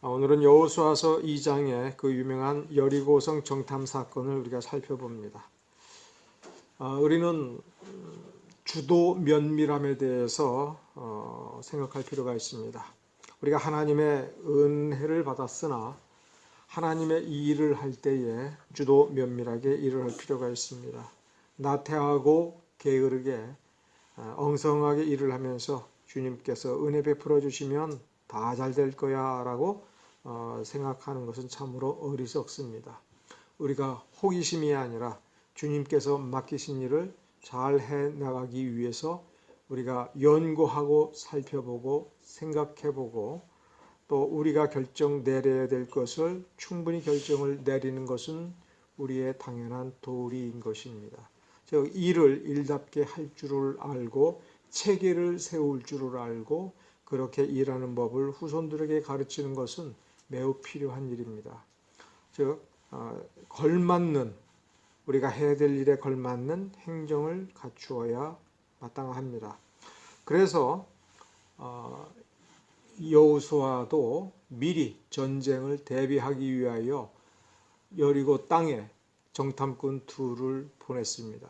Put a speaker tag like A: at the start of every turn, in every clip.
A: 오늘은 여호수아서 2장의 그 유명한 여리고성 정탐 사건을 우리가 살펴봅니다. 우리는 주도 면밀함에 대해서 생각할 필요가 있습니다. 우리가 하나님의 은혜를 받았으나 하나님의 일을 할 때에 주도 면밀하게 일을 할 필요가 있습니다. 나태하고 게으르게 엉성하게 일을 하면서 주님께서 은혜 베풀어 주시면 다 잘 될 거야 라고 생각하는 것은 참으로 어리석습니다. 우리가 호기심이 아니라 주님께서 맡기신 일을 잘 해나가기 위해서 우리가 연구하고 살펴보고 생각해보고 또 우리가 결정 내려야 될 것을 충분히 결정을 내리는 것은 우리의 당연한 도리인 것입니다. 즉 일을 일답게 할 줄을 알고 체계를 세울 줄을 알고 그렇게 일하는 법을 후손들에게 가르치는 것은 매우 필요한 일입니다. 즉 걸맞는 우리가 해야 될 일에 걸맞는 행정을 갖추어야 마땅합니다. 그래서 여호수아도 미리 전쟁을 대비하기 위하여 여리고 땅에 정탐꾼 둘을 보냈습니다.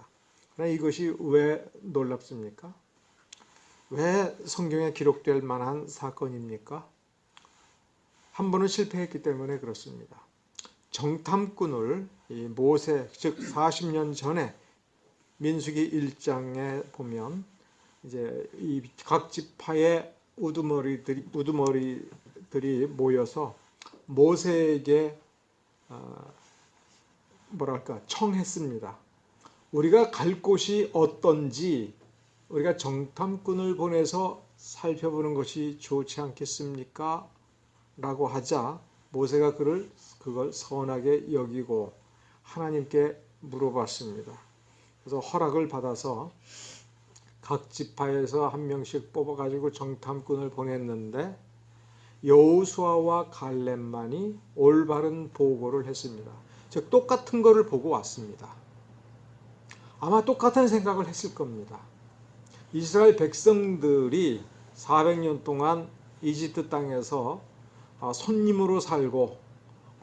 A: 그러나 이것이 왜 놀랍습니까? 왜 성경에 기록될 만한 사건입니까? 한 번은 실패했기 때문에 그렇습니다. 정탐꾼을 모세, 즉 40년 전에 민수기 1장에 보면 이제 이 각 지파의 우두머리들이 모여서 모세에게 청했습니다. 우리가 갈 곳이 어떤지 우리가 정탐꾼을 보내서 살펴보는 것이 좋지 않겠습니까? 라고 하자 모세가 그걸 선하게 여기고 하나님께 물어봤습니다. 그래서 허락을 받아서 각 지파에서 한 명씩 뽑아가지고 정탐꾼을 보냈는데 여호수아와 갈렙만이 올바른 보고를 했습니다. 즉 똑같은 거를 보고 왔습니다. 아마 똑같은 생각을 했을 겁니다. 이스라엘 백성들이 400년 동안 이집트 땅에서 손님으로 살고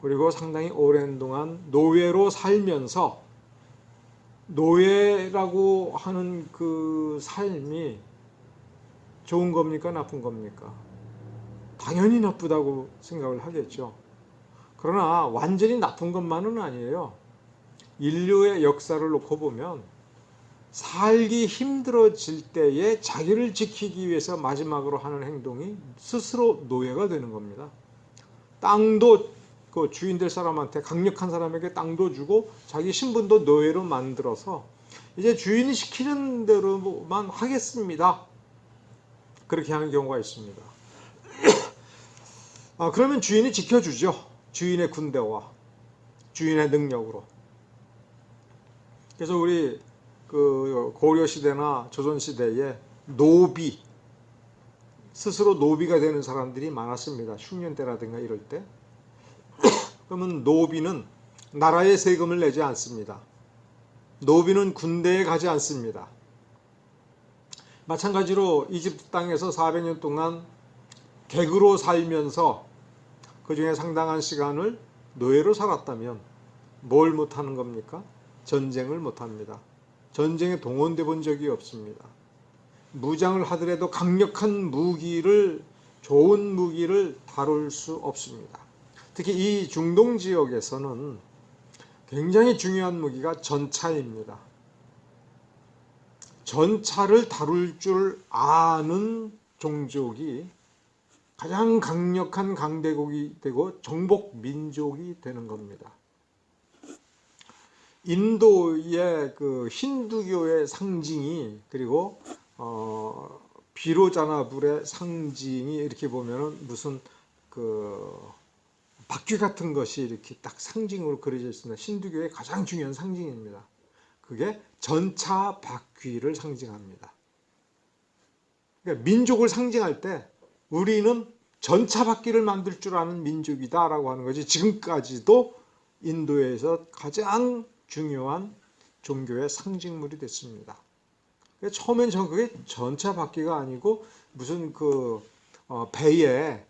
A: 그리고 상당히 오랜 동안 노예로 살면서 노예라고 하는 그 삶이 좋은 겁니까? 나쁜 겁니까? 당연히 나쁘다고 생각을 하겠죠. 그러나 완전히 나쁜 것만은 아니에요. 인류의 역사를 놓고 보면 살기 힘들어질 때에 자기를 지키기 위해서 마지막으로 하는 행동이 스스로 노예가 되는 겁니다. 땅도 그 주인 될 사람한테 강력한 사람에게 땅도 주고 자기 신분도 노예로 만들어서 이제 주인이 시키는 대로만 하겠습니다. 그렇게 하는 경우가 있습니다. 그러면 주인이 지켜주죠. 주인의 군대와 주인의 능력으로. 그래서 우리 그 고려 시대나 조선 시대에 노비 스스로 노비가 되는 사람들이 많았습니다. 흉년 때라든가 이럴 때. 그러면 노비는 나라에 세금을 내지 않습니다. 노비는 군대에 가지 않습니다. 마찬가지로 이집트 땅에서 400년 동안 객으로 살면서 그 중에 상당한 시간을 노예로 살았다면 뭘 못하는 겁니까? 전쟁을 못합니다. 전쟁에 동원돼 본 적이 없습니다. 무장을 하더라도 강력한 무기를 좋은 무기를 다룰 수 없습니다. 특히 이 중동 지역에서는 굉장히 중요한 무기가 전차입니다. 전차를 다룰 줄 아는 종족이 가장 강력한 강대국이 되고 정복 민족이 되는 겁니다. 인도의 그 힌두교의 상징이 그리고 비로자나불의 상징이 이렇게 보면은 무슨 그 바퀴 같은 것이 이렇게 딱 상징으로 그려져 있습니다. 힌두교의 가장 중요한 상징입니다. 그게 전차 바퀴를 상징합니다. 그러니까 민족을 상징할 때 우리는 전차 바퀴를 만들 줄 아는 민족이다라고 하는 거지. 지금까지도 인도에서 가장 중요한 종교의 상징물이 됐습니다. 처음엔 그게 전차 바퀴가 아니고 무슨 그 배에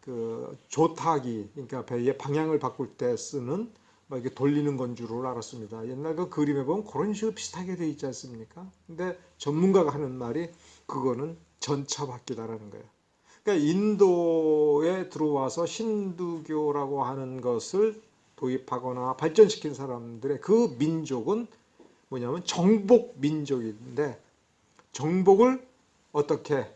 A: 그 조타기, 그러니까 배의 방향을 바꿀 때 쓰는 막 이렇게 돌리는 건 줄을 알았습니다. 옛날 그 그림에 보면 그런 식으로 비슷하게 돼 있지 않습니까? 근데 전문가가 하는 말이 그거는 전차바퀴다라는 거예요. 그러니까 인도에 들어와서 힌두교라고 하는 것을 도입하거나 발전시킨 사람들의 그 민족은 뭐냐면 정복 민족인데, 정복을 어떻게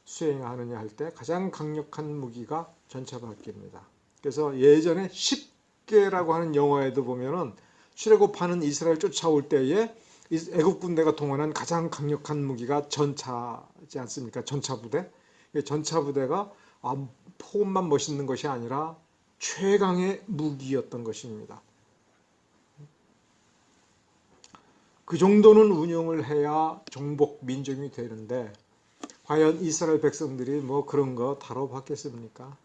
A: 수행하느냐 할 때 가장 강력한 무기가 전차바퀴입니다. 그래서 예전에 10개라고 하는 영화에도 보면은 출애굽하는 이스라엘 쫓아올 때에 애국 군대가 동원한 가장 강력한 무기가 전차지 않습니까? 전차부대. 전차부대가 폼만 멋있는 것이 아니라 최강의 무기였던 것입니다. 그 정도는 운영을 해야 정복 민족이 되는데, 과연 이스라엘 백성들이 뭐 그런 거 다뤄봤겠습니까?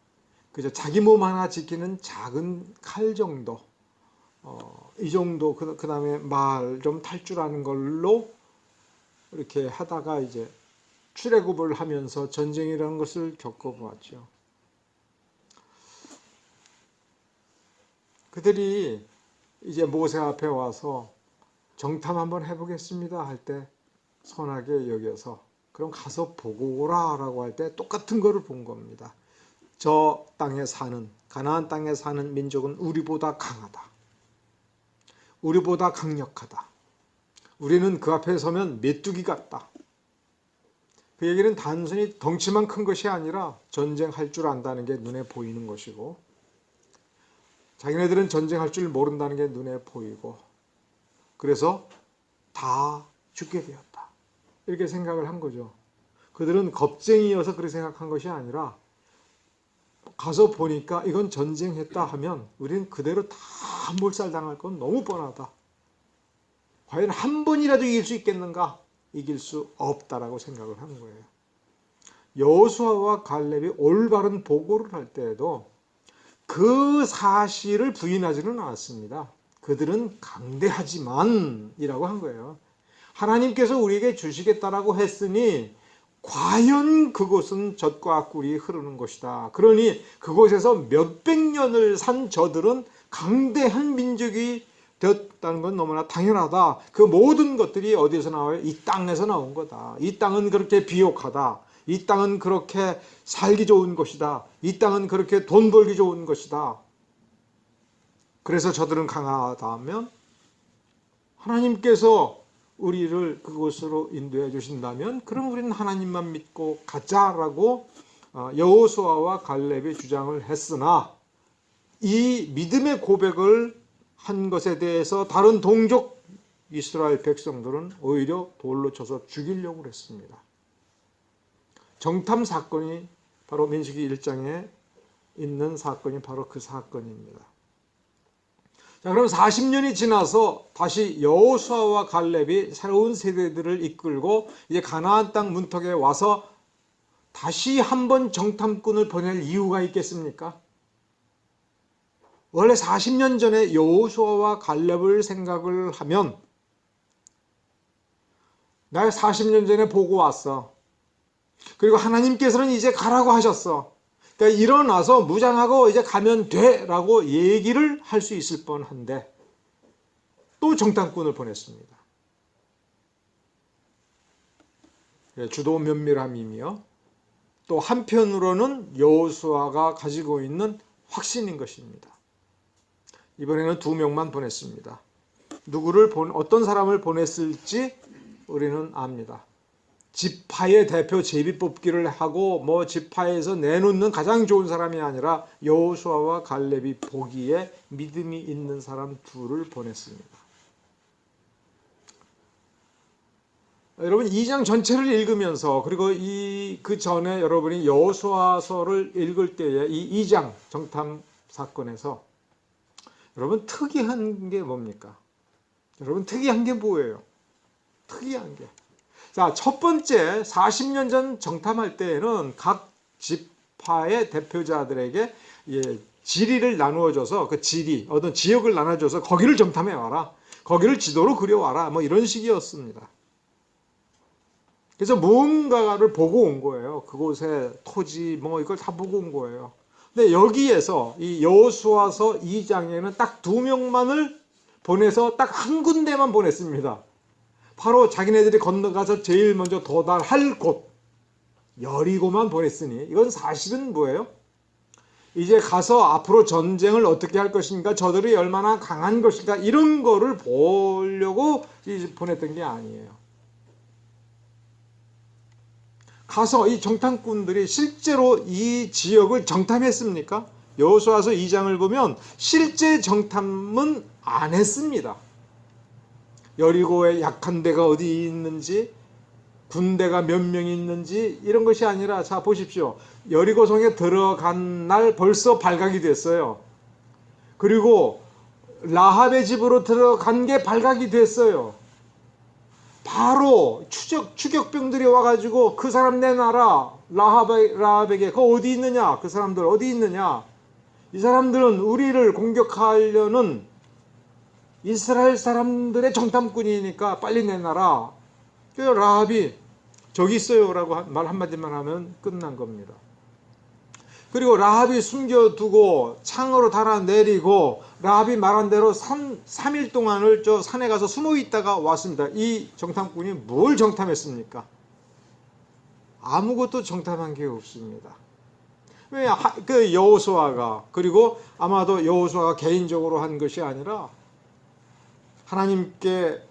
A: 그저 자기 몸 하나 지키는 작은 칼 정도, 이 정도, 그 다음에 말 좀 탈 줄 아는 걸로 이렇게 하다가 이제 출애굽을 하면서 전쟁이라는 것을 겪어보았죠. 그들이 이제 모세 앞에 와서 정탐 한번 해보겠습니다 할 때 선하게 여겨서 그럼 가서 보고 오라 라고 할 때 똑같은 거를 본 겁니다. 저 땅에 사는, 가나안 땅에 사는 민족은 우리보다 강하다. 우리보다 강력하다. 우리는 그 앞에 서면 메뚜기 같다. 그 얘기는 단순히 덩치만 큰 것이 아니라 전쟁할 줄 안다는 게 눈에 보이는 것이고, 자기네들은 전쟁할 줄 모른다는 게 눈에 보이고, 그래서 다 죽게 되었다. 이렇게 생각을 한 거죠. 그들은 겁쟁이여서 그렇게 생각한 것이 아니라 가서 보니까 이건 전쟁했다 하면 우리는 그대로 다 몰살당할 건 너무 뻔하다. 과연 한 번이라도 이길 수 있겠는가? 이길 수 없다라고 생각을 한 거예요. 여호수아와 갈렙이 올바른 보고를 할 때에도 그 사실을 부인하지는 않았습니다. 그들은 강대하지만 이라고 한 거예요. 하나님께서 우리에게 주시겠다라고 했으니 과연 그곳은 젖과 꿀이 흐르는 곳이다. 그러니 그곳에서 몇백 년을 산 저들은 강대한 민족이 되었다는 건 너무나 당연하다. 그 모든 것들이 어디서 나와요? 이 땅에서 나온 거다. 이 땅은 그렇게 비옥하다. 이 땅은 그렇게 살기 좋은 곳이다. 이 땅은 그렇게 돈 벌기 좋은 것이다. 그래서 저들은 강하다면 하나님께서 우리를 그곳으로 인도해 주신다면 그럼 우리는 하나님만 믿고 가자라고 여호수아와 갈렙이 주장을 했으나, 이 믿음의 고백을 한 것에 대해서 다른 동족 이스라엘 백성들은 오히려 돌로 쳐서 죽이려고 했습니다. 정탐 사건이 바로 민수기 1장에 있는 사건이 바로 그 사건입니다. 자, 그럼 40년이 지나서 다시 여호수아와 갈렙이 새로운 세대들을 이끌고 이제 가나안 땅 문턱에 와서 다시 한번 정탐꾼을 보낼 이유가 있겠습니까? 원래 40년 전에 여호수아와 갈렙을 생각을 하면, 나 40년 전에 보고 왔어. 그리고 하나님께서는 이제 가라고 하셨어. 그러니까 일어나서 무장하고 이제 가면 돼 라고 얘기를 할 수 있을 뻔한데 또 정탐꾼을 보냈습니다. 주도 면밀함이며 또 한편으로는 여호수아가 가지고 있는 확신인 것입니다. 이번에는 2명만 보냈습니다. 어떤 사람을 보냈을지 우리는 압니다. 지파의 대표 제비뽑기를 하고 뭐 지파에서 내놓는 가장 좋은 사람이 아니라 여호수아와 갈렙이 보기에 믿음이 있는 사람 둘을 보냈습니다. 여러분 2장 전체를 읽으면서, 그리고 그 전에 여러분이 여호수아서를 읽을 때에 이 2장 정탐 사건에서 여러분 특이한 게 뭡니까? 여러분 특이한 게 뭐예요? 특이한 게. 자, 첫 번째 40년 전 정탐할 때에는 각 지파의 대표자들에게 지리를 나누어줘서 그 어떤 지역을 나눠줘서 거기를 정탐해 와라. 거기를 지도로 그려와라. 뭐 이런 식이었습니다. 그래서 뭔가를 보고 온 거예요. 그곳의 토지 뭐 이걸 다 보고 온 거예요. 근데 여기에서 이 여호수아서 2장에는 딱 2명만을 보내서 딱 한 군데만 보냈습니다. 바로 자기네들이 건너가서 제일 먼저 도달할 곳 여리고만 보냈으니 이건 사실은 뭐예요? 이제 가서 앞으로 전쟁을 어떻게 할 것인가, 저들이 얼마나 강한 것인가, 이런 거를 보려고 보냈던 게 아니에요. 가서 이 정탐꾼들이 실제로 이 지역을 정탐했습니까? 여호수아서 2장을 보면 실제 정탐은 안 했습니다. 여리고에 약한 데가 어디 있는지, 군대가 몇 명이 있는지 이런 것이 아니라, 자 보십시오. 여리고성에 들어간 날 벌써 발각이 됐어요. 그리고 라합의 집으로 들어간 게 발각이 됐어요. 바로 추격병들이 와가지고 그 사람 내놔라. 라합에게. 그 어디 있느냐? 그 사람들 어디 있느냐? 이 사람들은 우리를 공격하려는 이스라엘 사람들의 정탐꾼이니까 빨리 내놔라. 그래서 라합이 저기 있어요 라고 말 한마디만 하면 끝난 겁니다. 그리고 라합이 숨겨두고 창으로 달아내리고 라합이 말한 대로 3일 동안을 저 산에 가서 숨어 있다가 왔습니다. 이 정탐꾼이 뭘 정탐했습니까? 아무것도 정탐한 게 없습니다. 왜? 그 여호수아가, 그리고 아마도 여호수아가 개인적으로 한 것이 아니라 하나님께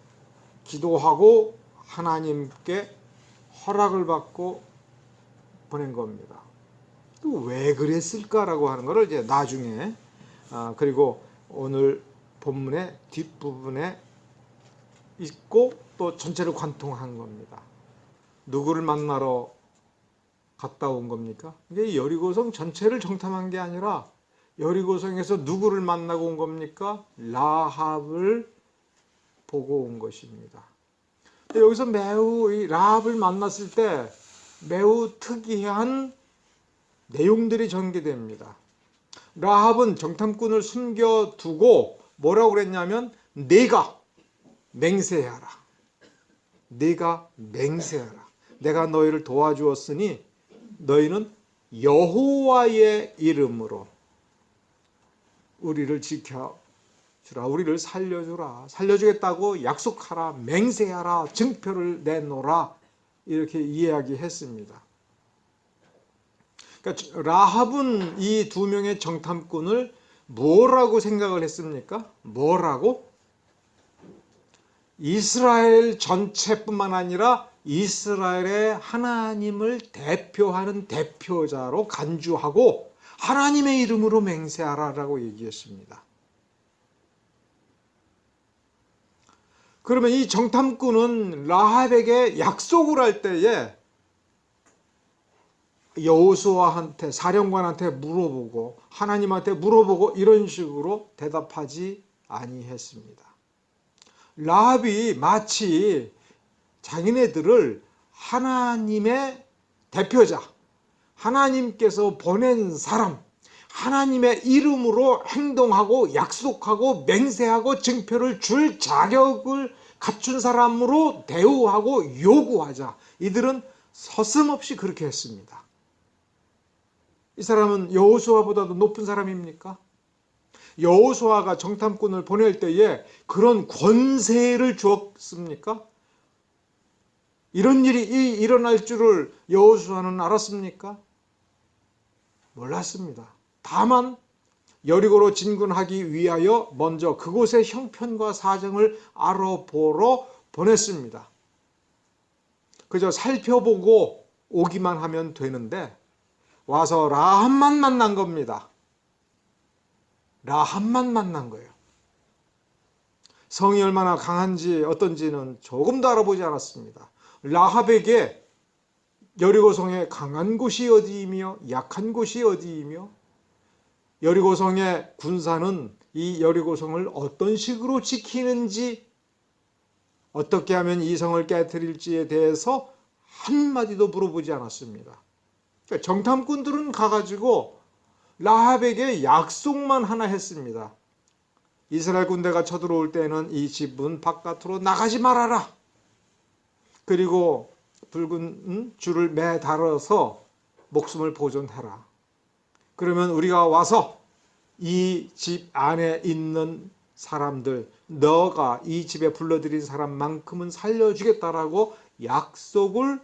A: 기도하고 하나님께 허락을 받고 보낸 겁니다. 또 왜 그랬을까라고 하는 것을 이제 나중에, 그리고 오늘 본문의 뒷부분에 있고 또 전체를 관통한 겁니다. 누구를 만나러 갔다 온 겁니까? 이게 여리고성 전체를 정탐한 게 아니라 여리고성에서 누구를 만나고 온 겁니까? 라합을 보고 온 것입니다. 여기서 매우 이 라합을 만났을 때 매우 특이한 내용들이 전개됩니다. 라합은 정탐꾼을 숨겨두고 뭐라고 그랬냐면 네가 맹세하라. 네가 맹세하라. 내가 너희를 도와주었으니 너희는 여호와의 이름으로 우리를 지켜주라. 우리를 살려주라. 살려주겠다고 약속하라. 맹세하라. 증표를 내놓으라. 이렇게 이야기했습니다. 그러니까 라합은 이 2명의 정탐꾼을 뭐라고 생각을 했습니까? 뭐라고? 이스라엘 전체뿐만 아니라 이스라엘의 하나님을 대표하는 대표자로 간주하고 하나님의 이름으로 맹세하라라고 얘기했습니다. 그러면 이 정탐꾼은 라합에게 약속을 할 때에 여호수아한테, 사령관한테 물어보고 하나님한테 물어보고 이런 식으로 대답하지 아니했습니다. 라합이 마치 자기네들을 하나님의 대표자, 하나님께서 보낸 사람, 하나님의 이름으로 행동하고 약속하고 맹세하고 증표를 줄 자격을 갖춘 사람으로 대우하고 요구하자. 이들은 서슴없이 그렇게 했습니다. 이 사람은 여호수아보다도 높은 사람입니까? 여호수아가 정탐꾼을 보낼 때에 그런 권세를 주었습니까? 이런 일이 일어날 줄을 여호수아는 알았습니까? 몰랐습니다. 다만 여리고로 진군하기 위하여 먼저 그곳의 형편과 사정을 알아보러 보냈습니다. 그저 살펴보고 오기만 하면 되는데 와서 라합만 만난 겁니다. 라합만 만난 거예요. 성이 얼마나 강한지 어떤지는 조금도 알아보지 않았습니다. 라합에게 여리고성의 강한 곳이 어디이며 약한 곳이 어디이며 여리고성의 군사는 이 여리고성을 어떤 식으로 지키는지 어떻게 하면 이 성을 깨뜨릴지에 대해서 한마디도 물어보지 않았습니다. 그러니까 정탐꾼들은 가가지고 라합에게 약속만 하나 했습니다. 이스라엘 군대가 쳐들어올 때는 이 집 문 바깥으로 나가지 말아라. 그리고 붉은 줄을 매달아서 목숨을 보존해라. 그러면 우리가 와서 이 집 안에 있는 사람들, 너가 이 집에 불러들인 사람만큼은 살려주겠다라고 약속을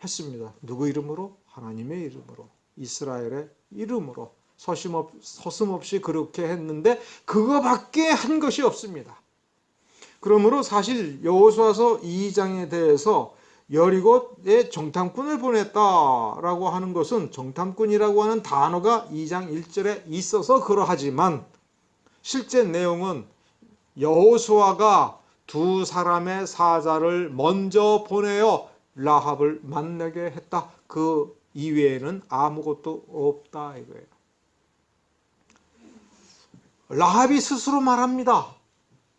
A: 했습니다. 누구 이름으로? 하나님의 이름으로, 이스라엘의 이름으로 서슴없이 그렇게 했는데 그거밖에 한 것이 없습니다. 그러므로 사실 여호수아서 2장에 대해서 여리고에 정탐꾼을 보냈다라고 하는 것은, 정탐꾼이라고 하는 단어가 2장 1절에 있어서 그러하지만 실제 내용은 여호수아가 두 사람의 사자를 먼저 보내어 라합을 만나게 했다. 그 이외에는 아무것도 없다 이거예요. 라합이 스스로 말합니다.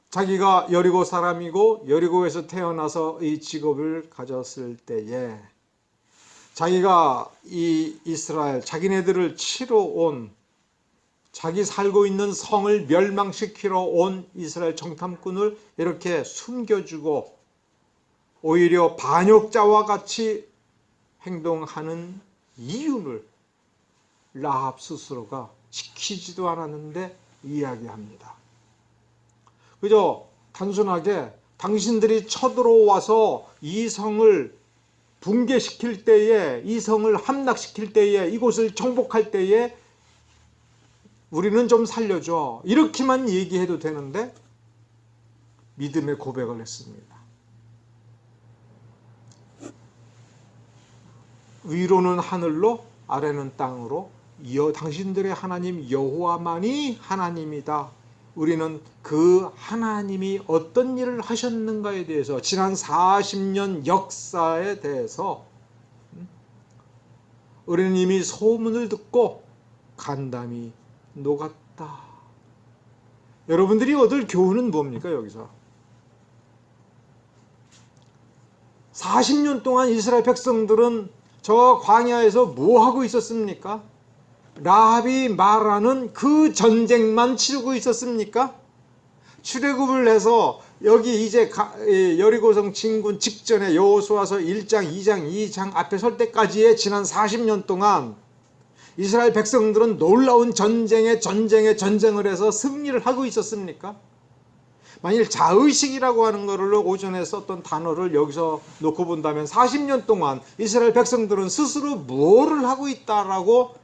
A: 자기가 여리고 사람이고 여리고에서 태어나서 이 직업을 가졌을 때에 자기가 이 이스라엘 자기네들을 치러 온, 자기 살고 있는 성을 멸망시키러 온 이스라엘 정탐꾼을 이렇게 숨겨주고 오히려 반역자와 같이 행동하는 이유를 라합 스스로가 지키지도 않았는데 이야기합니다. 그저 단순하게 당신들이 쳐들어와서 이 성을 붕괴시킬 때에, 이 성을 함락시킬 때에, 이곳을 정복할 때에 우리는 좀 살려줘, 이렇게만 얘기해도 되는데 믿음의 고백을 했습니다. 위로는 하늘로 아래는 땅으로 당신들의 하나님 여호와만이 하나님이다. 우리는 그 하나님이 어떤 일을 하셨는가에 대해서, 지난 40년 역사에 대해서 우리는 이미 소문을 듣고 간담이 녹았다. 여러분들이 얻을 교훈은 뭡니까? 여기서 40년 동안 이스라엘 백성들은 저 광야에서 뭐 하고 있었습니까? 라합이 말하는 그 전쟁만 치르고 있었습니까? 출애굽을 해서 여기 이제 여리고성 진군 직전에 여호수아서 1장, 2장, 2장 앞에 설 때까지의 지난 40년 동안 이스라엘 백성들은 놀라운 전쟁을 해서 승리를 하고 있었습니까? 만일 자의식이라고 하는 것을 오전에 썼던 단어를 여기서 놓고 본다면 40년 동안 이스라엘 백성들은 스스로 뭐를 하고 있었다라고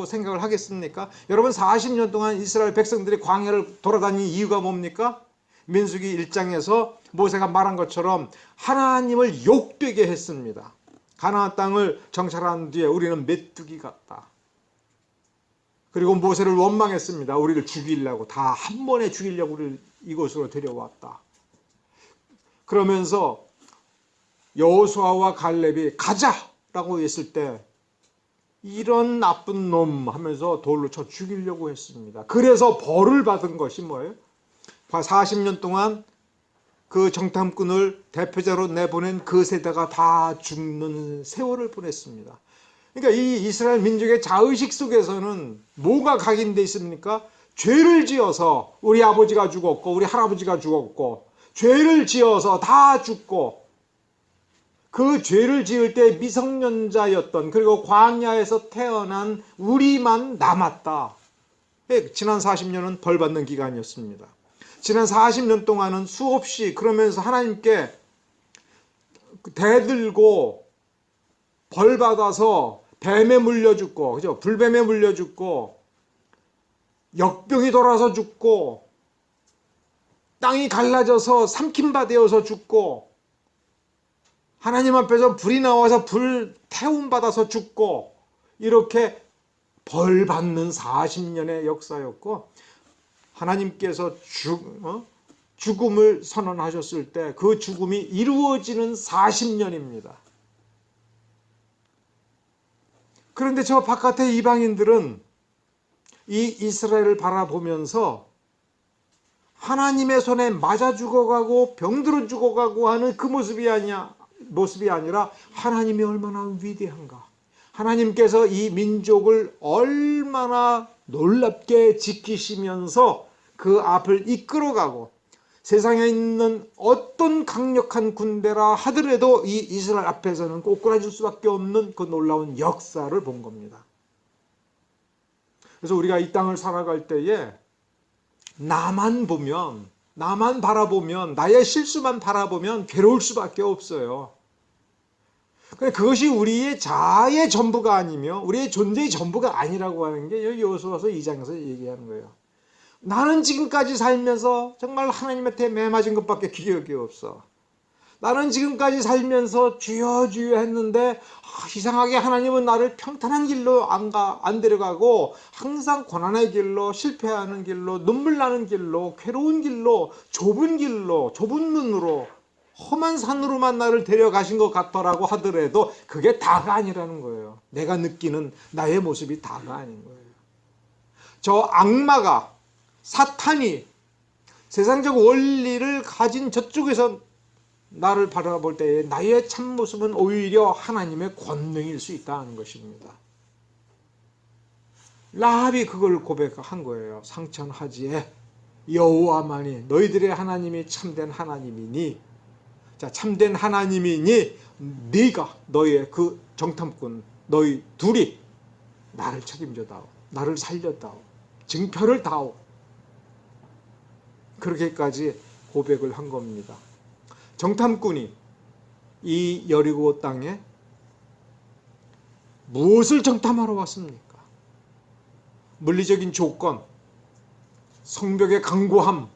A: 생각을 하겠습니까? 여러분, 40년 동안 이스라엘 백성들이 광야를 돌아다닌 이유가 뭡니까? 민수기 1장에서 모세가 말한 것처럼 하나님을 욕되게 했습니다. 가나안 땅을 정찰한 뒤에 우리는 메뚜기 같다. 그리고 모세를 원망했습니다. 우리를 죽이려고, 다 한 번에 죽이려고 우리를 이곳으로 데려왔다. 그러면서 여호수아와 갈렙이 가자라고 했을 때 이런 나쁜 놈 하면서 돌로 쳐 죽이려고 했습니다. 그래서 벌을 받은 것이 뭐예요? 40년 동안 그 정탐꾼을 대표자로 내보낸 그 세대가 다 죽는 세월을 보냈습니다. 그러니까 이 이스라엘 민족의 자의식 속에서는 뭐가 각인되어 있습니까? 죄를 지어서 우리 아버지가 죽었고 우리 할아버지가 죽었고 죄를 지어서 다 죽고 그 죄를 지을 때 미성년자였던, 그리고 광야에서 태어난 우리만 남았다. 지난 40년은 벌 받는 기간이었습니다. 지난 40년 동안은 수없이 그러면서 하나님께 대들고 벌 받아서 뱀에 물려 죽고, 그죠? 불뱀에 물려 죽고, 역병이 돌아서 죽고, 땅이 갈라져서 삼킴바되어서 죽고, 하나님 앞에서 불이 나와서 불 태움 받아서 죽고, 이렇게 벌 받는 40년의 역사였고, 하나님께서 죽음을 선언하셨을 때 그 죽음이 이루어지는 40년입니다. 그런데 저 바깥의 이방인들은 이 이스라엘을 바라보면서 하나님의 손에 맞아 죽어가고 병들어 죽어가고 하는 그 모습이 아니라 하나님이 얼마나 위대한가, 하나님께서 이 민족을 얼마나 놀랍게 지키시면서 그 앞을 이끌어가고 세상에 있는 어떤 강력한 군대라 하더라도 이 이스라엘 앞에서는 꼬꾸라질 수밖에 없는 그 놀라운 역사를 본 겁니다. 그래서 우리가 이 땅을 살아갈 때에 나만 바라보면, 나의 실수만 바라보면 괴로울 수밖에 없어요. 그것이 우리의 자아의 전부가 아니며 우리의 존재의 전부가 아니라고 하는 게 여기 여호수아서 2장에서 얘기하는 거예요. 나는 지금까지 살면서 정말 하나님한테 매맞은 것밖에 기억이 없어. 나는 지금까지 살면서 주여 주여 했는데 이상하게 하나님은 나를 평탄한 길로 안 데려가고 항상 고난의 길로, 실패하는 길로, 눈물 나는 길로, 괴로운 길로, 좁은 문으로, 험한 산으로만 나를 데려가신 것 같더라고 하더라도 그게 다가 아니라는 거예요. 내가 느끼는 나의 모습이 다가 아닌 거예요. 저 악마가, 사탄이 세상적 원리를 가진 저쪽에서 나를 바라볼 때에 나의 참모습은 오히려 하나님의 권능일 수 있다는 것입니다. 라합이 그걸 고백한 거예요. 상천하지에 여호와만이 너희들의 하나님이 참된 하나님이니, 자, 참된 하나님이니 네가 너희의 그 정탐꾼 너희 둘이 나를 책임져다오, 나를 살렸다오, 증표를 다오. 그렇게까지 고백을 한 겁니다. 정탐꾼이 이 여리고 땅에 무엇을 정탐하러 왔습니까? 물리적인 조건, 성벽의 강고함,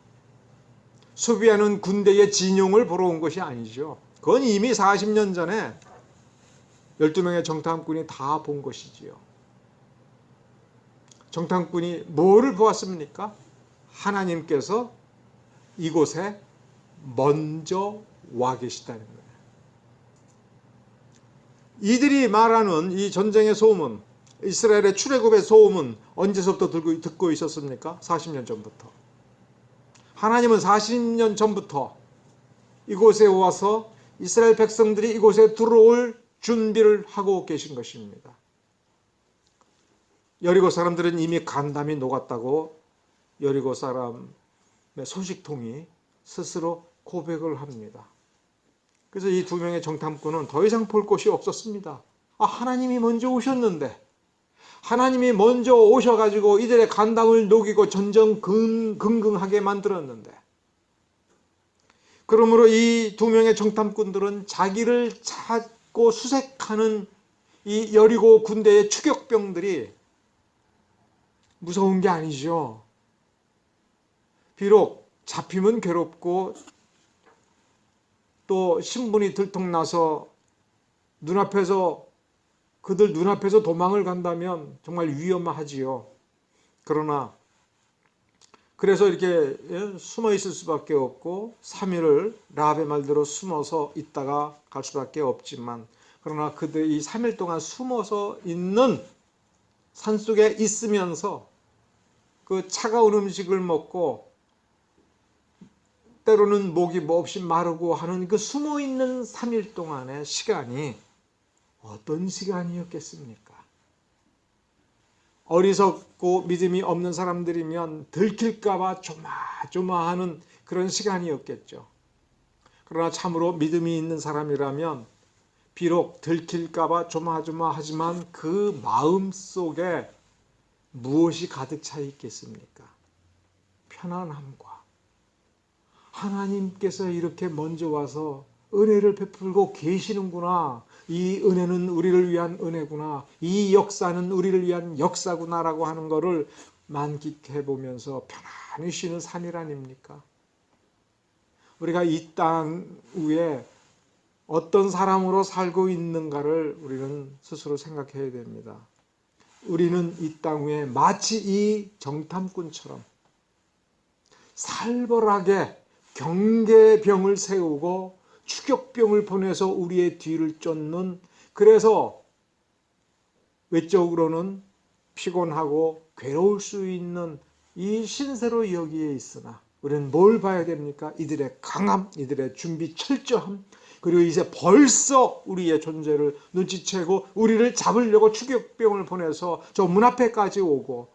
A: 수비하는 군대의 진용을 보러 온 것이 아니죠. 그건 이미 40년 전에 12명의 정탐꾼이 다 본 것이지요. 정탐꾼이 뭐를 보았습니까? 하나님께서 이곳에 먼저 와 계시다는 거예요. 이들이 말하는 이 전쟁의 소문, 이스라엘의 출애굽의 소문 언제서부터 듣고 있었습니까? 40년 전부터. 하나님은 40년 전부터 이곳에 와서 이스라엘 백성들이 이곳에 들어올 준비를 하고 계신 것입니다. 여리고 사람들은 이미 간담이 녹았다고 여리고 사람의 소식통이 스스로 고백을 합니다. 그래서 이 두 명의 정탐꾼은 더 이상 볼 곳이 없었습니다. 하나님이 먼저 오셨는데, 하나님이 먼저 오셔가지고 이들의 간담을 녹이고 전전긍긍하게 만들었는데, 그러므로 이 두 명의 정탐꾼들은 자기를 찾고 수색하는 이 여리고 군대의 추격병들이 무서운 게 아니죠. 비록 잡히면 괴롭고 또 신분이 들통나서 그들 눈앞에서 도망을 간다면 정말 위험하지요. 그러나 그래서 이렇게 숨어 있을 수밖에 없고 3일을 라합의 말대로 숨어서 있다가 갈 수밖에 없지만, 그러나 그들이 3일 동안 숨어서 있는 산속에 있으면서 그 차가운 음식을 먹고 때로는 목이 몹시 마르고 하는 그 숨어있는 3일 동안의 시간이 어떤 시간이었겠습니까? 어리석고 믿음이 없는 사람들이면 들킬까봐 조마조마하는 그런 시간이었겠죠. 그러나 참으로 믿음이 있는 사람이라면 비록 들킬까봐 조마조마하지만 그 마음 속에 무엇이 가득 차 있겠습니까? 편안함과 하나님께서 이렇게 먼저 와서 은혜를 베풀고 계시는구나, 이 은혜는 우리를 위한 은혜구나, 이 역사는 우리를 위한 역사구나라고 하는 것을 만끽해 보면서 편안히 쉬는 3일 아닙니까? 우리가 이 땅 위에 어떤 사람으로 살고 있는가를 우리는 스스로 생각해야 됩니다. 우리는 이 땅 위에 마치 이 정탐꾼처럼 살벌하게 경계병을 세우고 추격병을 보내서 우리의 뒤를 쫓는, 그래서 외적으로는 피곤하고 괴로울 수 있는 이 신세로 여기에 있으나 우리는 뭘 봐야 됩니까? 이들의 강함, 이들의 준비 철저함, 그리고 이제 벌써 우리의 존재를 눈치채고 우리를 잡으려고 추격병을 보내서 저 문 앞에까지 오고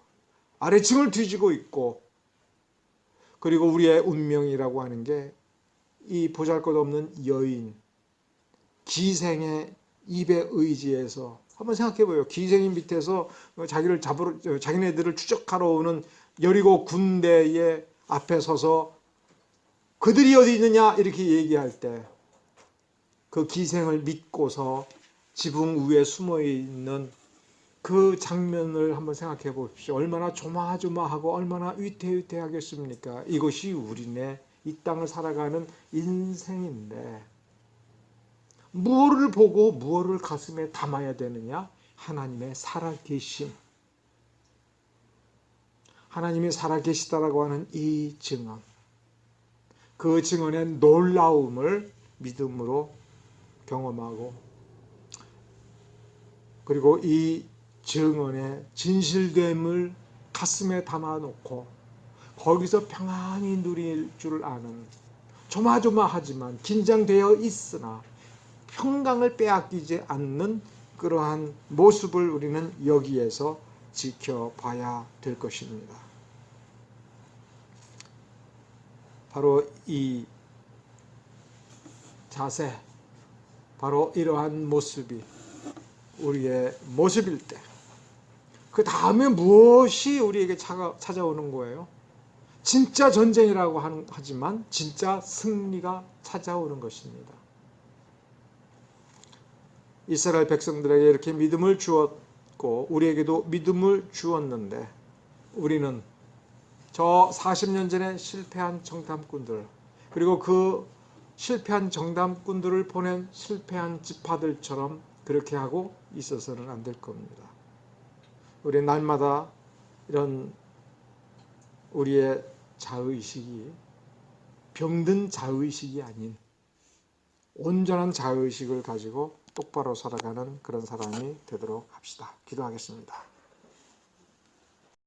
A: 아래층을 뒤지고 있고, 그리고 우리의 운명이라고 하는 게 이 보잘것없는 여인, 기생의 입에 의지해서 한번 생각해 보요. 기생인 밑에서 자기를 잡으러 자기네들을 추적하러 오는 여리고 군대의 앞에 서서 그들이 어디 있느냐 이렇게 얘기할 때 그 기생을 믿고서 지붕 위에 숨어 있는 그 장면을 한번 생각해 보십시오. 얼마나 조마조마하고 얼마나 위태위태하겠습니까? 이것이 우리네 이 땅을 살아가는 인생인데 무엇을 보고 무엇을 가슴에 담아야 되느냐? 하나님의 살아계심. 하나님이 살아계시다라고 하는 이 증언. 그 증언의 놀라움을 믿음으로 경험하고 그리고 이 증언의 진실됨을 가슴에 담아놓고 거기서 평안히 누릴 줄 아는 조마조마하지만 긴장되어 있으나 평강을 빼앗기지 않는 그러한 모습을 우리는 여기에서 지켜봐야 될 것입니다. 바로 이 자세, 바로 이러한 모습이 우리의 모습일 때 그 다음에 무엇이 우리에게 찾아오는 거예요? 진짜 전쟁이라고 하지만 진짜 승리가 찾아오는 것입니다. 이스라엘 백성들에게 이렇게 믿음을 주었고 우리에게도 믿음을 주었는데 우리는 저 40년 전에 실패한 정탐꾼들 그리고 그 실패한 정탐꾼들을 보낸 실패한 지파들처럼 그렇게 하고 있어서는 안 될 겁니다. 우리 날마다 이런 우리의 자의식이 병든 자의식이 아닌 온전한 자의식을 가지고 똑바로 살아가는 그런 사람이 되도록 합시다. 기도하겠습니다.